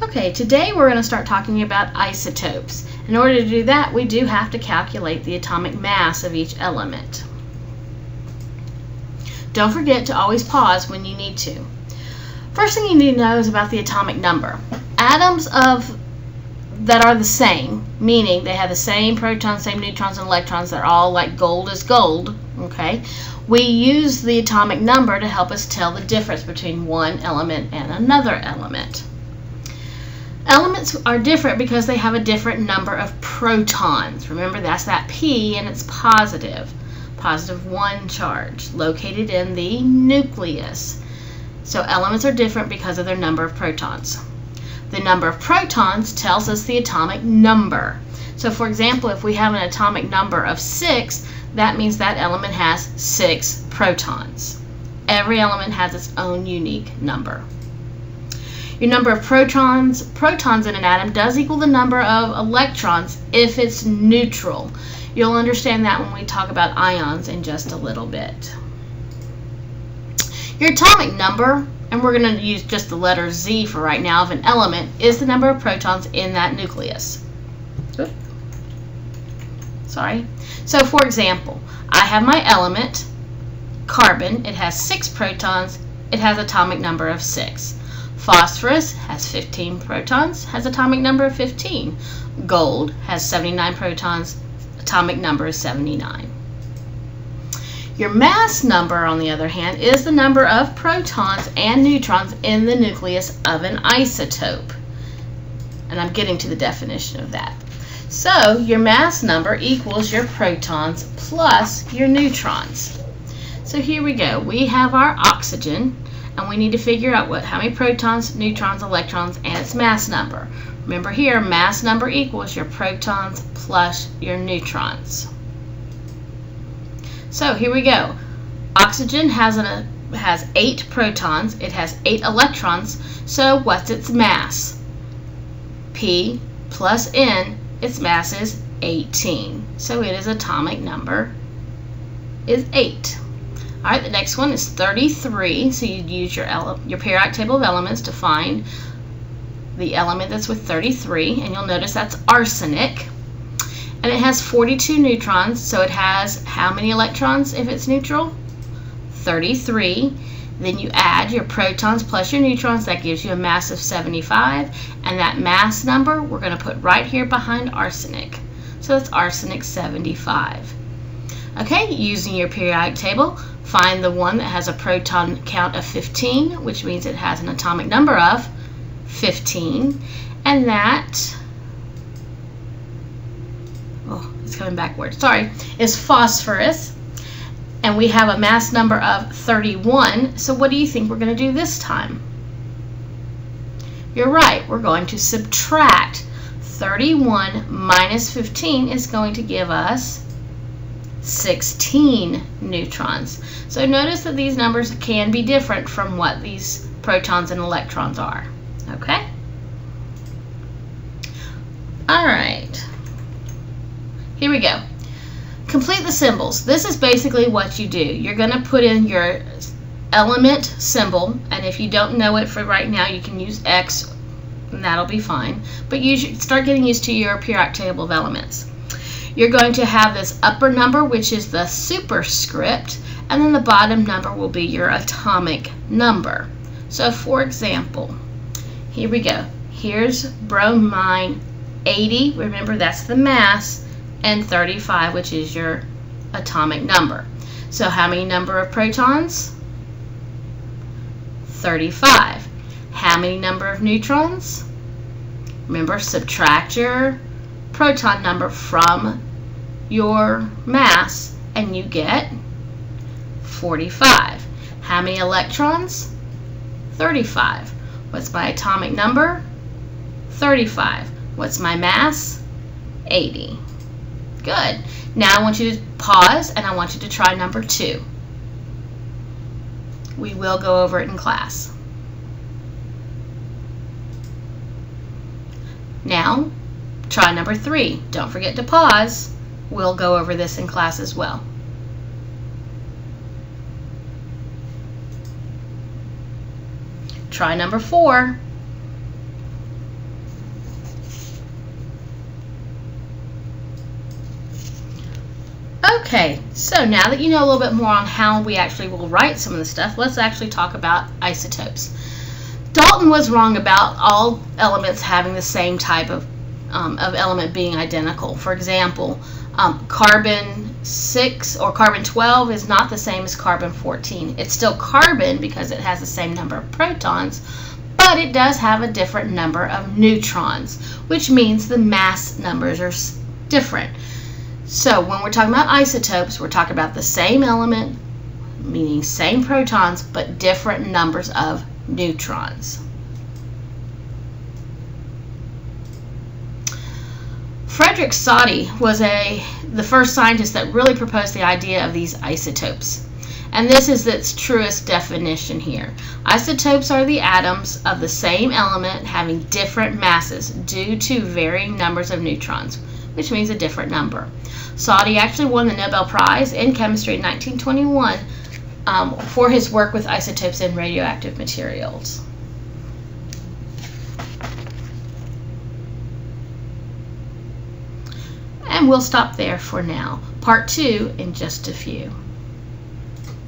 Okay, today we're going to start talking about isotopes. In order to do that, we do have to calculate the atomic mass of each element. Don't forget to always pause when you need to. First thing you need to know is about the atomic number. Atoms that are the same, meaning they have the same protons, same neutrons, and electrons, they're all like gold is gold, okay? We use the atomic number to help us tell the difference between one element and another element. Elements are different because they have a different number of protons. Remember, that's that P, and it's positive. Positive 1 charge located in the nucleus. So elements are different because of their number of protons. The number of protons tells us the atomic number. So for example, if we have an atomic number of 6, that means that element has 6 protons. Every element has its own unique number. Your number of protons in an atom does equal the number of electrons if it's neutral. You'll understand that when we talk about ions in just a little bit. Your atomic number, and we're going to use just the letter Z for right now, of an element, is the number of protons in that nucleus. Oops. Sorry. So for example, I have my element, carbon. It has 6 protons. It has atomic number of 6. Phosphorus has 15 protons, has atomic number of 15. Gold has 79 protons, atomic number is 79. Your mass number, on the other hand, is the number of protons and neutrons in the nucleus of an isotope. And I'm getting to the definition of that. So your mass number equals your protons plus your neutrons. So here we go. We have our oxygen, and we need to figure out how many protons, neutrons, electrons, and its mass number. Remember here, mass number equals your protons plus your neutrons. So here we go. Oxygen has 8 protons. It has 8 electrons. So what's its mass? P plus N, its mass is 18. So its atomic number is 8. All right, the next one is 33. So you'd use your periodic table of elements to find the element that's with 33, and you'll notice that's arsenic. And it has 42 neutrons, so it has how many electrons if it's neutral? 33. Then you add your protons plus your neutrons, that gives you a mass of 75, and that mass number we're going to put right here behind arsenic. So that's arsenic 75. Okay, using your periodic table, find the one that has a proton count of 15, which means it has an atomic number of 15, and that, it's coming backwards, sorry, is phosphorus, and we have a mass number of 31. So what do you think we're going to do this time? You're right, we're going to subtract. 31 minus 15 is going to give us 16 neutrons. So notice that these numbers can be different from what these protons and electrons are. Okay? All right. Here we go. Complete the symbols. This is basically what you do. You're going to put in your element symbol, and if you don't know it for right now, you can use X, and that'll be fine. But you should start getting used to your periodic table of elements. You're going to have this upper number, which is the superscript, and then the bottom number will be your atomic number. So for example, here we go. Here's bromine 80, remember that's the mass, and 35, which is your atomic number. So how many number of protons? 35. How many number of neutrons? Remember, subtract your proton number from your mass and you get 45. How many electrons? 35. What's my atomic number? 35. What's my mass? 80. Good. Now I want you to pause and I want you to try number 2. We will go over it in class. Now, try number 3. Don't forget to pause. We'll go over this in class as well. Try number 4. Okay, so now that you know a little bit more on how we actually will write some of the stuff, let's actually talk about isotopes. Dalton was wrong about all elements having the same type of element being identical. For example, carbon 6 or carbon 12 is not the same as carbon 14. It's still carbon because it has the same number of protons, but it does have a different number of neutrons, which means the mass numbers are different. So when we're talking about isotopes, we're talking about the same element, meaning same protons, but different numbers of neutrons. Frederick Soddy was the first scientist that really proposed the idea of these isotopes. And this is its truest definition here. Isotopes are the atoms of the same element having different masses due to varying numbers of neutrons, which means a different number. Soddy actually won the Nobel Prize in Chemistry in 1921 for his work with isotopes in radioactive materials. And we'll stop there for now. Part 2 in just a few.